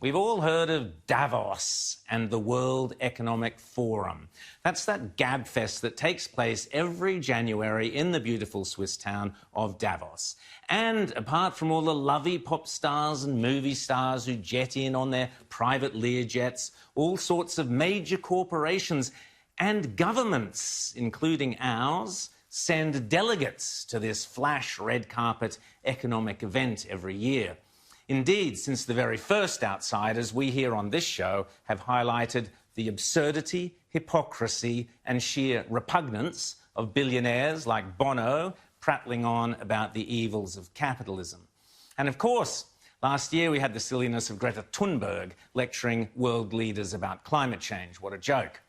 We've all heard of Davos and the World Economic Forum. That's that gabfest that takes place every January in the beautiful Swiss town of Davos. And apart from all the lovely pop stars and movie stars who jet in on their private Learjets, all sorts of major corporations and governments, including ours, send delegates to this flash red carpet economic event every year. Indeed, since the very first outsiders, we here on this show have highlighted the absurdity, hypocrisy and sheer repugnance of billionaires like Bono prattling on about the evils of capitalism. And of course, last year we had the silliness of Greta Thunberg lecturing world leaders about climate change. What a joke.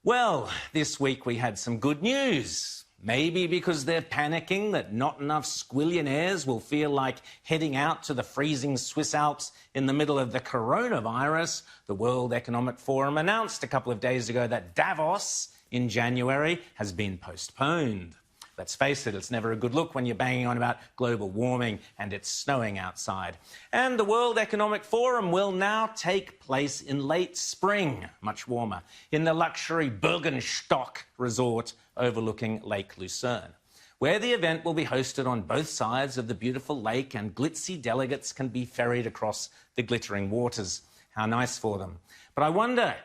Well, this week we had some good news. Maybe because they're panicking that not enough squillionaires will feel like heading out to the freezing Swiss Alps in the middle of the coronavirus, the World Economic Forum announced a couple of days ago that Davos in January has been postponed. Let's face it, it's never a good look when you're banging on about global warming and it's snowing outside. And the World Economic Forum will now take place in late spring, much warmer, in the luxury Bergenstock resort overlooking Lake Lucerne, where the event will be hosted on both sides of the beautiful lake and glitzy delegates can be ferried across the glittering waters. How nice for them. But I wonder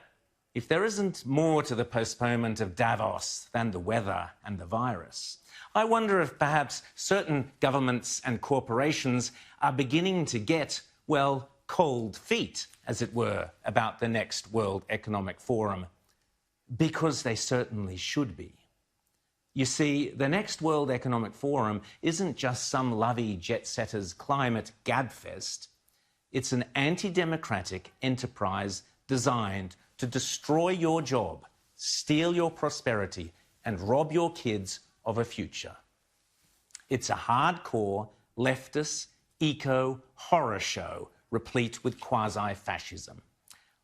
if there isn't more to the postponement of Davos than the weather and the virus. I wonder if perhaps certain governments and corporations are beginning to get, well, cold feet, as it were, about the next World Economic Forum, because they certainly should be. You see, the next World Economic Forum isn't just some lovey jet-setters climate gabfest. It's an anti-democratic enterprise designed to destroy your job, steal your prosperity, and rob your kids of a future. It's a hardcore, leftist, eco-horror show replete with quasi-fascism.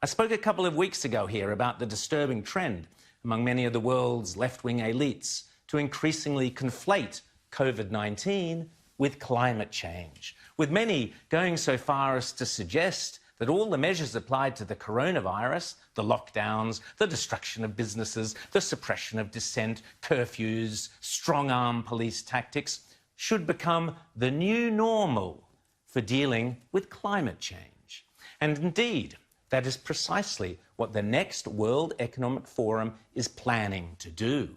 I spoke a couple of weeks ago here about the disturbing trend among many of the world's left-wing elites to increasingly conflate COVID-19 with climate change, with many going so far as to suggest that all the measures applied to the coronavirus, the lockdowns, the destruction of businesses, the suppression of dissent, curfews, strong-arm police tactics, should become the new normal for dealing with climate change. And indeed, that is precisely what the next World Economic Forum is planning to do,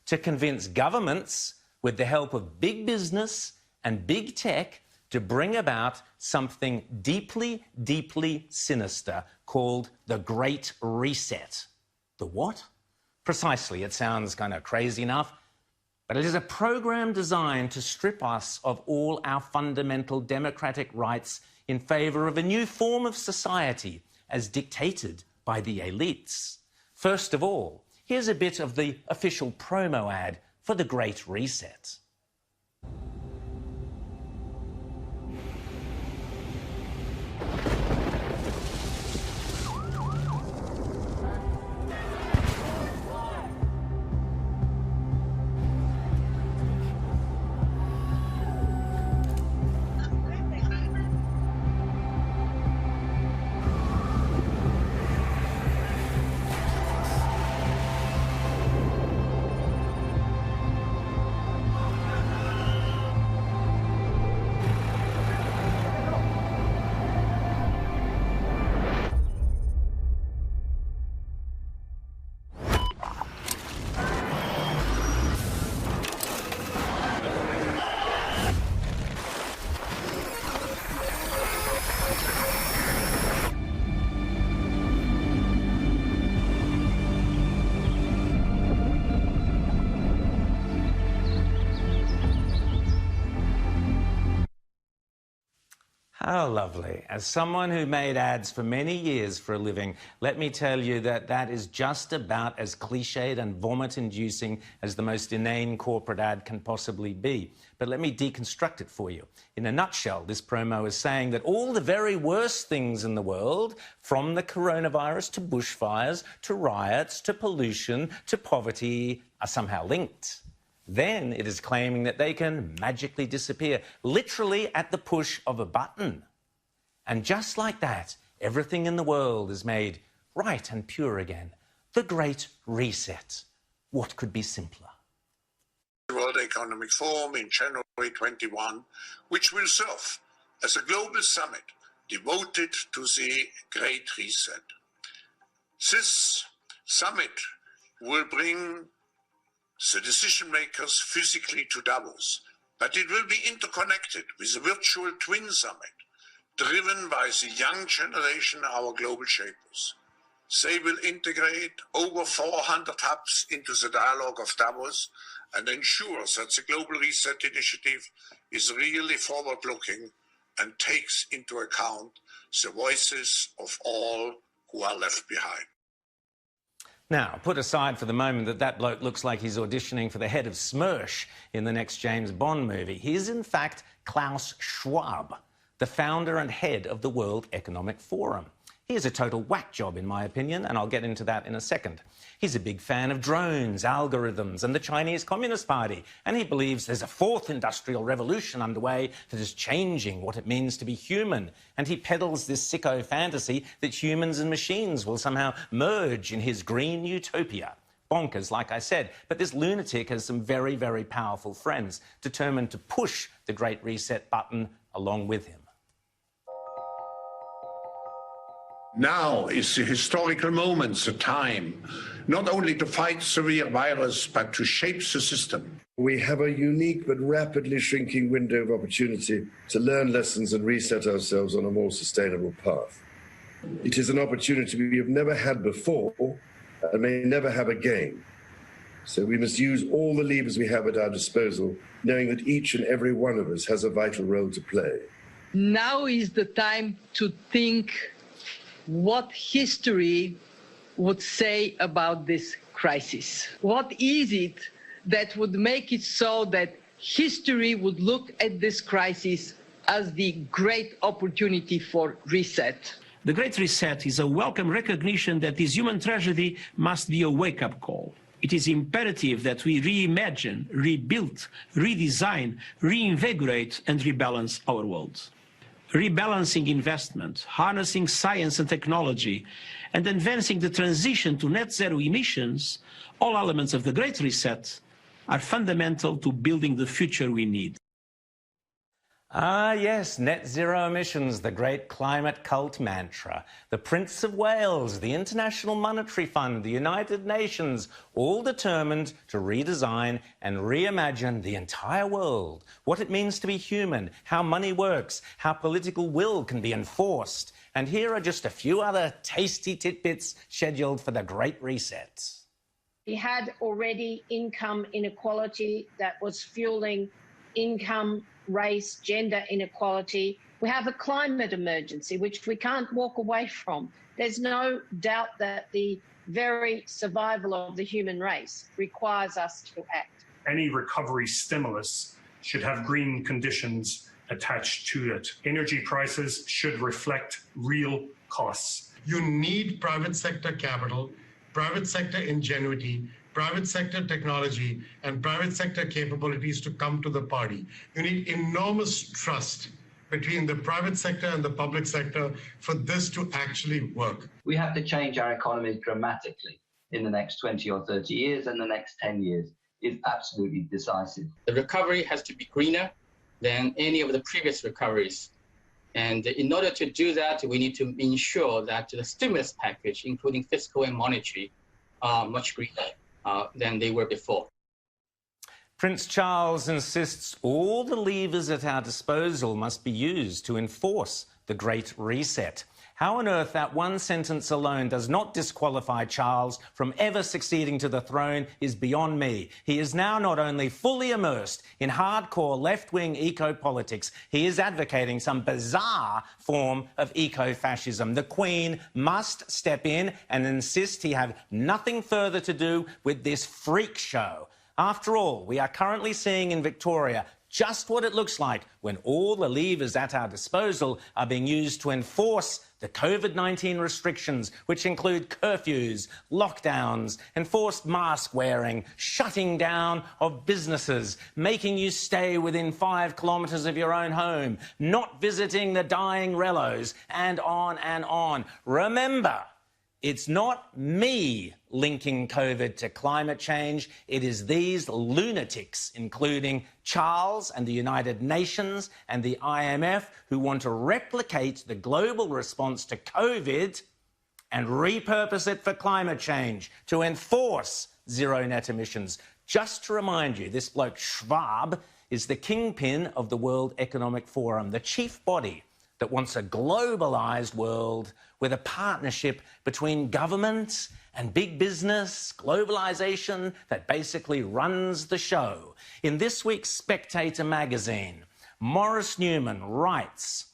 to convince governments, with the help of big business and big tech, to bring about something deeply, deeply sinister called the Great Reset. The what? Precisely, it sounds kind of crazy enough, but it is a program designed to strip us of all our fundamental democratic rights in favour of a new form of society as dictated by the elites. First of all, here's a bit of the official promo ad for the Great Reset. How lovely. As someone who made ads for many years for a living, let me tell you that that is just about as cliched and vomit-inducing as the most inane corporate ad can possibly be. But let me deconstruct it for you. In a nutshell, this promo is saying that all the very worst things in the world, from the coronavirus to bushfires, to riots, to pollution, to poverty, are somehow linked. Then it is claiming that they can magically disappear, literally at the push of a button. And just like that, Everything in the world is made right and pure again. The Great Reset. What could be simpler? The World Economic Forum in January 21, which will serve as a global summit devoted to the Great Reset. This summit will bring the decision makers physically to Davos, but it will be interconnected with a virtual twin summit driven by the young generation, our global shapers. They will integrate over 400 hubs into the dialogue of Davos and ensure that the Global Reset Initiative is really forward-looking and takes into account the voices of all who are left behind. Now, put aside for the moment that bloke looks like he's auditioning for the head of Smersh in the next James Bond movie. He is, in fact, Klaus Schwab, the founder and head of the World Economic Forum. He is a total whack job, in my opinion, and I'll get into that in a second. He's a big fan of drones, algorithms, and the Chinese Communist Party, and he believes there's a fourth industrial revolution underway that is changing what it means to be human. And he peddles this sicko fantasy that humans and machines will somehow merge in his green utopia. Bonkers, like I said, but this lunatic has some very, very powerful friends determined to push the Great Reset button along with him. Now is the historical moment, the time, not only to fight severe virus, but to shape the system. We have a unique but rapidly shrinking window of opportunity to learn lessons and reset ourselves on a more sustainable path. It is an opportunity we have never had before and may never have again. So we must use all the levers we have at our disposal, knowing that each and every one of us has a vital role to play. Now is the time to think what history would say about this crisis. What is it that would make it so that history would look at this crisis as the great opportunity for reset? The Great Reset is a welcome recognition that this human tragedy must be a wake-up call. It is imperative that we reimagine, rebuild, redesign, reinvigorate and rebalance our world. Rebalancing investment, harnessing science and technology, and advancing the transition to net zero emissions, all elements of the Great Reset, are fundamental to building the future we need. Ah, yes, net zero emissions, the great climate cult mantra. The Prince of Wales, the International Monetary Fund, the United Nations, all determined to redesign and reimagine the entire world. What it means to be human, how money works, how political will can be enforced. And here are just a few other tasty tidbits scheduled for the Great Reset. We had already income inequality that was fueling income, race, gender inequality. We have a climate emergency, which we can't walk away from. There's no doubt that the very survival of the human race requires us to act. Any recovery stimulus should have green conditions attached to it. Energy prices should reflect real costs. You need private sector capital, private sector ingenuity, private sector technology, and private sector capabilities to come to the party. You need enormous trust between the private sector and the public sector for this to actually work. We have to change our economy dramatically in the next 20 or 30 years, and the next 10 years is absolutely decisive. The recovery has to be greener than any of the previous recoveries. And in order to do that, we need to ensure that the stimulus package, including fiscal and monetary, are much greener than they were before. Prince Charles insists all the levers at our disposal must be used to enforce the Great Reset. How on earth that one sentence alone does not disqualify Charles from ever succeeding to the throne is beyond me. He is now not only fully immersed in hardcore left-wing eco-politics, he is advocating some bizarre form of eco-fascism. The Queen must step in and insist he have nothing further to do with this freak show. After all, we are currently seeing in Victoria just what it looks like when all the levers at our disposal are being used to enforce the the COVID-19 restrictions, which include curfews, lockdowns, enforced mask wearing, shutting down of businesses, making you stay within 5 kilometres of your own home, not visiting the dying rellos, and on and on. Remember, it's not me linking COVID to climate change. It is these lunatics, including Charles and the United Nations and the IMF, who want to replicate the global response to COVID and repurpose it for climate change, to enforce zero net emissions. Just to remind you, this bloke Schwab is the kingpin of the World Economic Forum, the chief body that wants a globalised world with a partnership between governments and big business, globalisation that basically runs the show. In this week's Spectator magazine, Maurice Newman writes,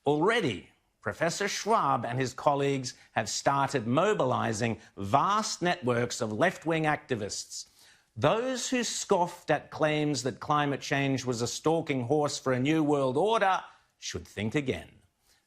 already Professor Schwab and his colleagues have started mobilising vast networks of left-wing activists. Those who scoffed at claims that climate change was a stalking horse for a new world order should think again.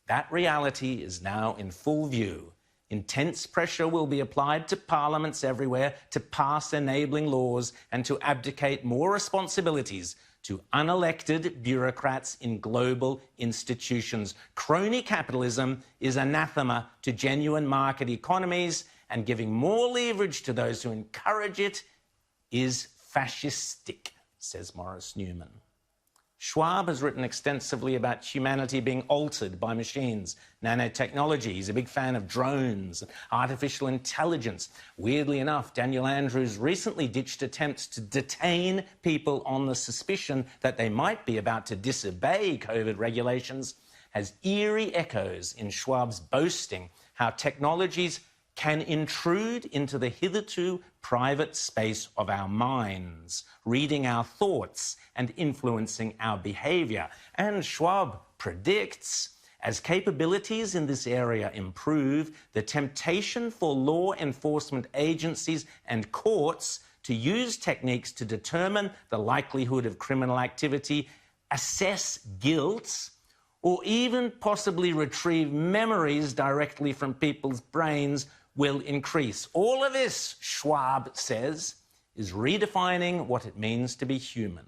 That reality is now in full view. Intense pressure will be applied to parliaments everywhere to pass enabling laws and to abdicate more responsibilities to unelected bureaucrats in global institutions. Crony capitalism is anathema to genuine market economies, and giving more leverage to those who encourage it is fascistic, says Maurice Newman. Schwab has written extensively about humanity being altered by machines, nanotechnology. He's a big fan of drones, artificial intelligence. Weirdly enough, Daniel Andrews recently ditched attempts to detain people on the suspicion that they might be about to disobey COVID regulations, has eerie echoes in Schwab's boasting how technologies can intrude into the hitherto private space of our minds, reading our thoughts and influencing our behaviour. And Schwab predicts, as capabilities in this area improve, the temptation for law enforcement agencies and courts to use techniques to determine the likelihood of criminal activity, assess guilt, or even possibly retrieve memories directly from people's brains will increase. All of this, Schwab says, is redefining what it means to be human.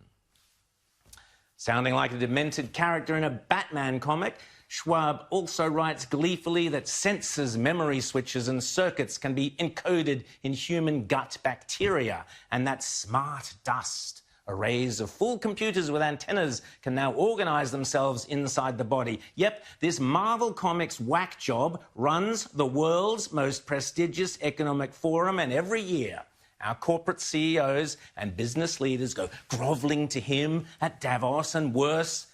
Sounding like a demented character in a Batman comic, Schwab also writes gleefully that sensors, memory switches and circuits can be encoded in human gut bacteria, and that smart dust, arrays of full computers with antennas, can now organise themselves inside the body. Yep, this Marvel Comics whack job runs the world's most prestigious economic forum, and every year our corporate CEOs and business leaders go grovelling to him at Davos, and worse,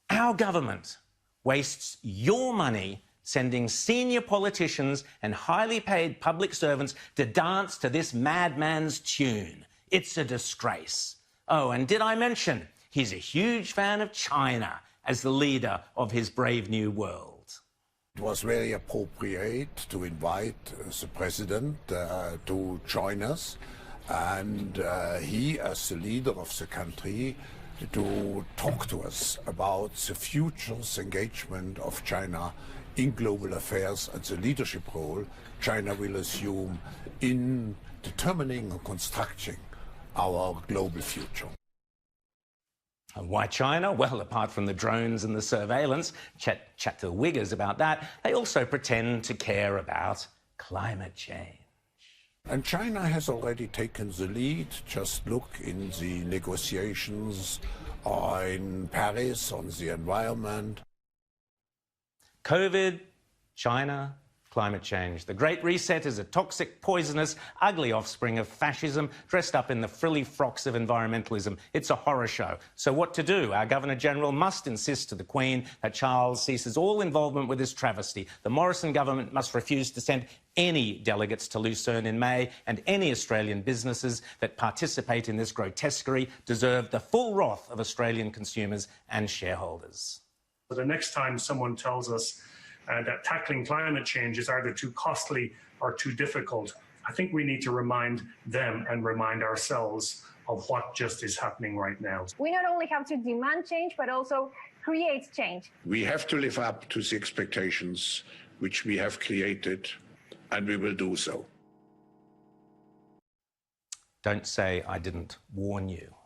our government wastes your money sending senior politicians and highly paid public servants to dance to this madman's tune. It's a disgrace. Oh, and did I mention he's a huge fan of China as the leader of his brave new world? It was very appropriate to invite the president to join us, and he, as the leader of the country, to talk to us about the future's engagement of China in global affairs and the leadership role China will assume in determining and constructing our global future. And why China? Well, apart from the drones and the surveillance, chat to the Uyghurs about that, they also pretend to care about climate change. And China has already taken the lead. Just look in the negotiations in Paris on the environment. COVID, China, climate change. The Great Reset is a toxic, poisonous, ugly offspring of fascism dressed up in the frilly frocks of environmentalism. It's a horror show. So what to do? Our Governor-General must insist to the Queen that Charles ceases all involvement with this travesty. The Morrison government must refuse to send any delegates to Lucerne in May, and any Australian businesses that participate in this grotesquerie deserve the full wrath of Australian consumers and shareholders. The next time someone tells us that tackling climate change is either too costly or too difficult, I think we need to remind them and remind ourselves of what just is happening right now. We not only have to demand change, but also create change. We have to live up to the expectations which we have created, and we will do so. Don't say I didn't warn you.